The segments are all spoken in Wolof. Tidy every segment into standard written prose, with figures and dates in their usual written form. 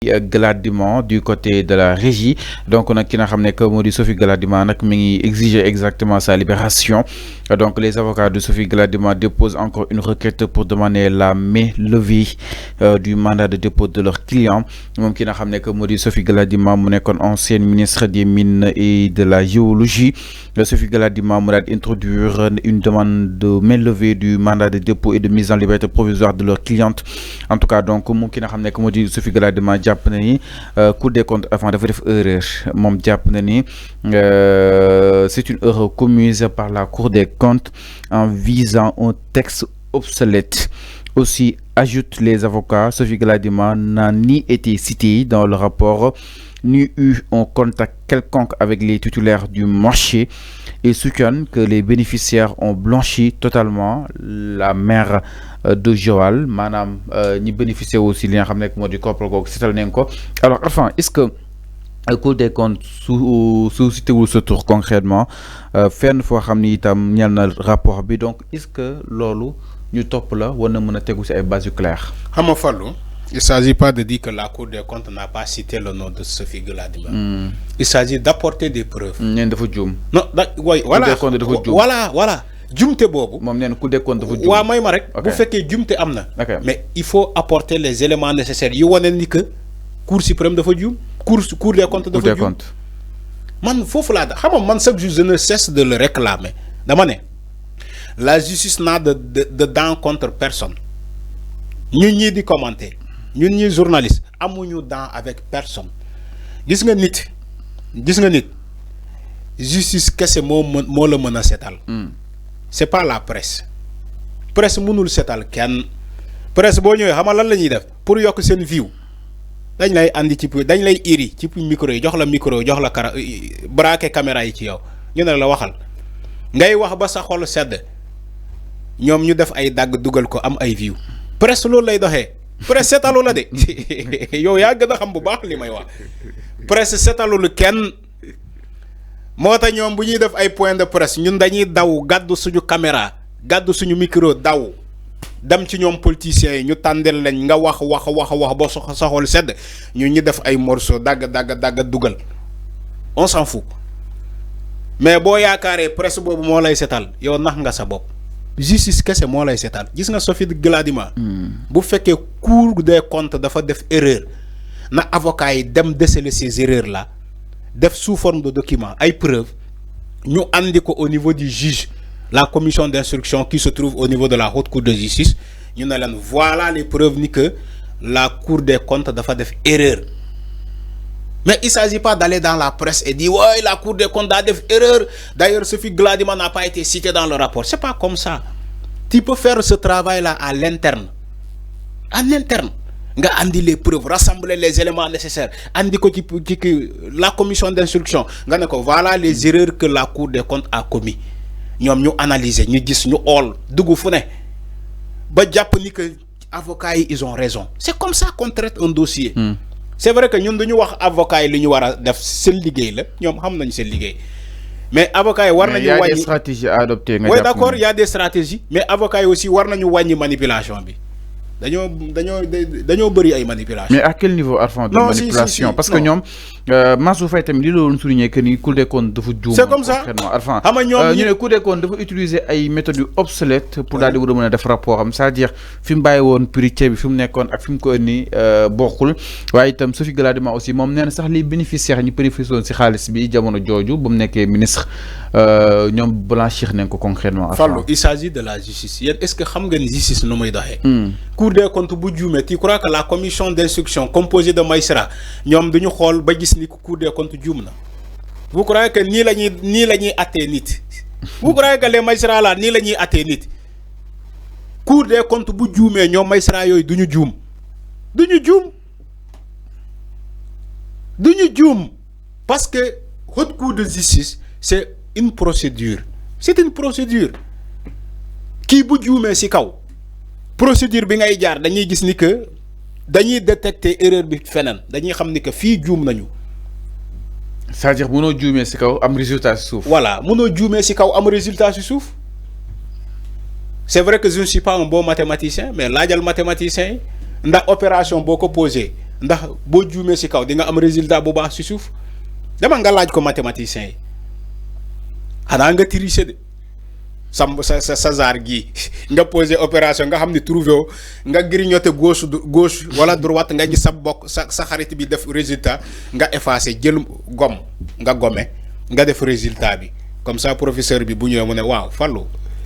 Gladima du côté de la régie donc on a ki nga xam que moo Sophie Gladima nag mi ngi exiger exactement sa libération donc les avocats de Sophie Gladima déposent encore une requête pour demander la levée du mandat de dépôt de leur client moom ki nga xam que moo Sophie Gladima mu nekkoon ancienne ministre des mines et de la géologie Sophie Gladima mu daal introduire une demande de levée du mandat de dépôt et de mise en liberté provisoire de leur cliente en tout cas donc moom ki nga xam que moo Sophie Gladima jàpp na ni Cour des comptes avant dafa def erreur moom jàpp na ni c'est une erreur commise par la Cour des comptes en visant un texte obsolète. Aussi, ajoute les avocats, Sophie Gladima n'a ni été citée dans le rapport ni eu un contact quelconque avec les titulaires du marché et soutiennent que les bénéficiaires ont blanchi totalement la mère de Joal madame ñi bénéficier aussi li nga xam ne moo di koppar googu seetal nañ ko alors enfin est-ce que Cour des comptes su citewul ce tour concrètement fenn foo xam ni itam ñeel na rapport bi donc est-ce que loolu ñu topp la war na mën a tegu ci ay bases yu claires. Xam nga Fallou, il ne s'agit pas de dire que la Cour des comptes n'a pas cité le nom de Sophie Gladima. Il s'agit d'apporter des preuves. ñeen dafa juum. Non, voilà. Jumte bobu mom neen Cour des comptes dafa juum. Wa may ma rek bu fekkee jumte amna. Mais il faut apporter les éléments nécessaires yu wane ni que Cour suprême dafa juum. Cour des comptes dafa juum. Man fofu la xam nga man chaque jour je ne cesse de le réclamer. Dama né la justice n'a de dents contre personne. Ñun ñi di commenter. Ñun ñi journalistes amuñu dents avec personne. Gis nga nit justice kese moo la mën a setal. C'est pas la presse mënul setal kenn presse boo ñëwee xamal lan la ñuy def pour yokk seen view dañ lay andi dañ lay iri ci micro yi jox la braqué caméra yi ci yow ñu ne la waxal ngay wax ba sa xol sedd ñoom ñu def ay dagg dugal ko am ay view presse loolu lay doxee presse setalu la de yow yaa gën a xam bu baax li may wax presse setalul kenn moo tax ñoom bu ñuy def ay point de presse ñun dañuy daw gàddu suñu caméra gàddu suñu micro daw dem ci ñoom politiciens yi ñu tàndel lañ nga wax ba sa xol sedd ñu def ay morceau dagg dugal on s'en fout mais boo yaakaaree presse boobu moo lay setal yow nax nga sa bopp justice kese moo lay setal gis nga Sophie Gladima bu fekkee Cour des comptes dafa def erreur na avocat yi dem déceler ces erreurs là def sous forme de document ay preuves ñu andi ko au niveau du juge la commission d'instruction qui se trouve au niveau de la haute cour de justice ñu ne leen voilà les preuves ni que la Cour des comptes dafa def erreur mais il s'agit pas d'aller dans la presse et dire ouais la Cour des comptes a def erreur d'ailleurs Sophie Gladima n'a pas été citée dans le rapport c'est pas comme ça tu peux faire ce travail là à l'interne nga andi les preuves rassembler les éléments nécessaires andi ko ci la commission d'instruction nga ne ko voilà les erreurs que la Cour des comptes a commis ñom ñu analyser ñu gis ñu xool dugg fu ne ba japp ni que avocats yi ils ont raison c'est comme ça qu'on traite un dossier c'est vrai que ñun duñu wax avocats yi li ñu wara def seen liggéey la ñom xam nañu seen liggéey mais avocats yi war nañu wàññi. Il y a des stratégies à adopter. Oui d'accord il y a des stratégies mais avocats yi aussi war nañu wàññi manipulation bi. dañoo bëri ay manipulation. Mais à quel niveau Arfan de manipulation? Parce que ñoom Mansour Faye tamit li loolu souligner que ni Cour des comptes dafa juum. C'est comme ça Arfan ñu ne Cour des comptes dafa utiliser ay méthodes yu obsolètes pour daal di war a mën a def rapport am c'est-à-dire fi mu bàyyi woon prix bi fi mu nekkoon ak fi mu ko indi bokkul waaye itam Sophie Gladima aussi moom nee na sax les bénéficiaires ñu bénéficié woon si xaalis bi jamono jooju ba mu nekkee ministre ñoom blanchir nañ ko concrètement. Fallou il s'agit de la justice yéen est-ce que xam nga ni justice nu muy doxee. Cour des comptes bu juumee tu crois que la commission d'instruction composée de magistrats ñoom duñu xool ba gis ni Cour des comptes juum na vous croyez que nii la ñuy attee nit vous croyez que les magistrats là nii la ñuy attee nit Cour des comptes bu juumee ñoom magistrats yooyu duñu juum parce que haute cour de justice c'est une procédure kii bu juumee ci kaw procédure bi ngay jaar dañuy gis ni que dañuy détecter erreur bi feneen dañuy xam ni que fii juum nañu. c'est-à-dire mënoo juumee ci kaw am résultat ci suuf. Voilà mënoo juumee ci kaw am résultat ci suuf c'est vrai que je ne suis pas un bon mathématicien mais laajal mathématicien yi ndax opération boo ko posé ndax boo juumee si kaw di nga am résultat bu baax si suuf dama nga laaj ko mathématicien yi xanaa nga tricher de sa zaar gii nga posé opération nga xam ne trouvé woo nga grignoté gauche wala droite nga gis sa bokk sa xarit bi def résultat nga effacé jël gomme nga gommé nga def résultat bi comme ça professeur bi bu ñëwee mu ne waaw Fallou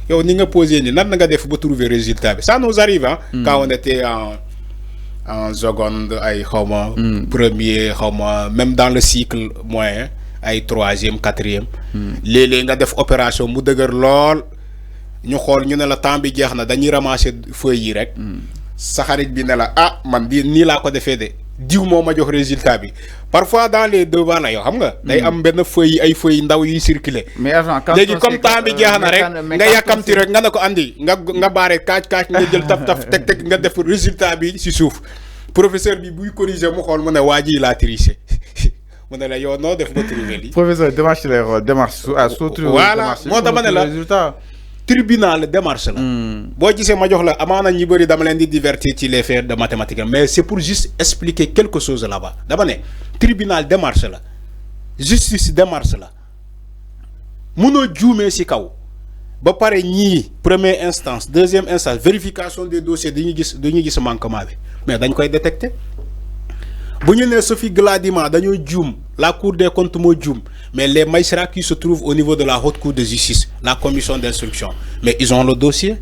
yow ni nga posé ni nan nga def ba trouver résultat bi ça nous arrive hein quand on était en seconde ay xawma premier xawma même dans le cycle moyen ay 3e 4e léeg-léeg nga def opération mu dëgër lool ñu xool ñu ne la temps bi jeex na dañuy ramasser feuilles yi rek sa xarit bi ne la ah man di nii laa ko defee de diw moo ma jox résultat bi parfois dans les devants la yoo xam nga day am benn feuille ay feuilles ndaw yuy circuler léegi comme temps bi jeex na rek nga yàkkamti rek nga ne ko andi nga baare kaaj nga jël taf teg nga def résultat bi si suuf professeur bi buy corriger mu xool mu ne waa ji laa triché mu ne la yow noo def ba trouver lii professeur démarche lay xool démarche voilà moo tax ma ne la résultat tribunal démarche la boo gisee ma jox la amaana ñi bëri dama leen di divertir ci les faits de mathématiques mais c'est pour juste expliquer quelque chose là-bas dama ne tribunal démarche la justice démarche la munoo juumee ci kaw ba pare ñii première instance deuxième instance vérification des dossiers dañuy gis manquement bi mais dañ koy détecter bu ñu nee Sophie Gladima dañoo juum la cour des comptes moo juum mais les magistrats qui se trouvent au niveau de la haute cour de justice la commission d'instruction mais ils ont le dossier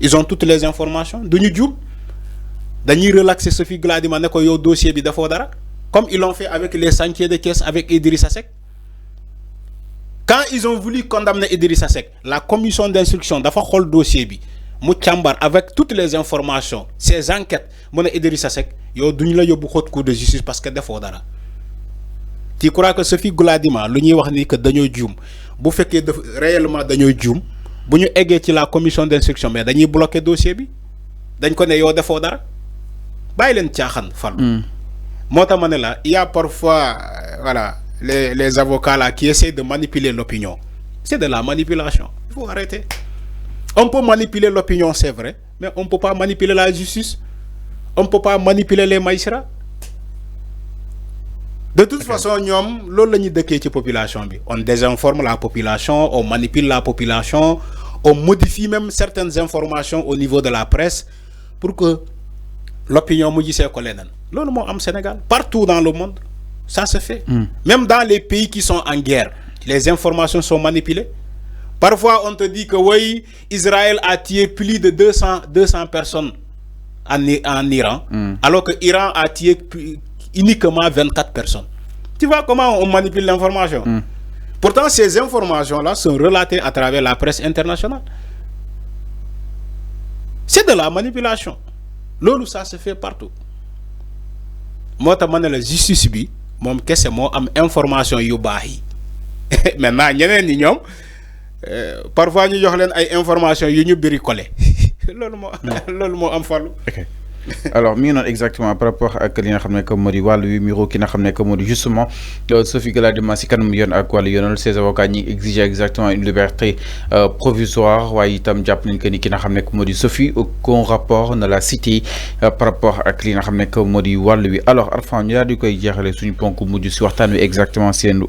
ils ont toutes les informations duñu juum dañuy relaxer Sophie Gladima ne ko yow dossier bi dafoo dara comme ils l'ont fait avec les chantiers de Thiès avec Idrissa Seck quand ils ont voulu condamner Idrissa Seck la commission d'instruction dafa xool dossier bi mu càmbar avec toutes les informations ces enquêtes mu ne Idrissa Seck yow duñu la yóbbu haute cour de justice parce que defoo dara tu crois que Sophie Gladima lu ñuy wax ni que dañoo juum bu fekkee réellement dañoo juum bu ñu eggee ci la commission d'instruction mais dañuy bloquer dossier bi dañ ko ne yow defoo dara bàyyi leen caaxaan fal moo tax ma ne la il y a parfois voilà les avocats là qui essaient de manipuler l'opinion c'est de la manipulation il faut arrêter on peut manipuler l'opinion c'est vrai mais on peut pas manipuler la justice on peut pas manipuler les magistrats de toute façon ñoom loolu la ñuy dëkkee ci population bi on désinforme la population on manipule la population on modifie même certaines informations au niveau de la presse pour que l'opinion mu gisee ko leneen loolu moo am Sénégal partout dans le monde ça se fait même dans les pays qui sont en guerre les informations sont manipulées parfois on te dit que oui Israël a tué plus de 200 personnes en Iran alors que Iran a tué uniquement 24 personnes. Tu vois comment on manipule l'information pourtant ces informations-là sont relatées à travers la presse internationale. C'est de la manipulation. Loolu ça se fait partout. Moo tax ma ne la justice bi moom kese moo am information yu baax yi maintenant ñeneen ñi ñoom parfois ñu jox leen ay information yu ñu bricolé loolu moo am fallu. Alors mi ngi noonu exactement par rapport ak li nga xam ne que moo di wàllu wi miro ki nga xam ne que moo di justement Sophie Gladima si kanam yoon ak wàllu yoonal ses avocats ñi exiger exactement une liberté provisoire waaye itam jàpp nañ que ni ki nga xam ne que moo di Sophie aucun rapport ne la cité par rapport ak li nga xam ne que moo di wàllu wi alors Arfan ñu daal di koy jeexale suñu ponk mujj si waxtaan wi exactement seen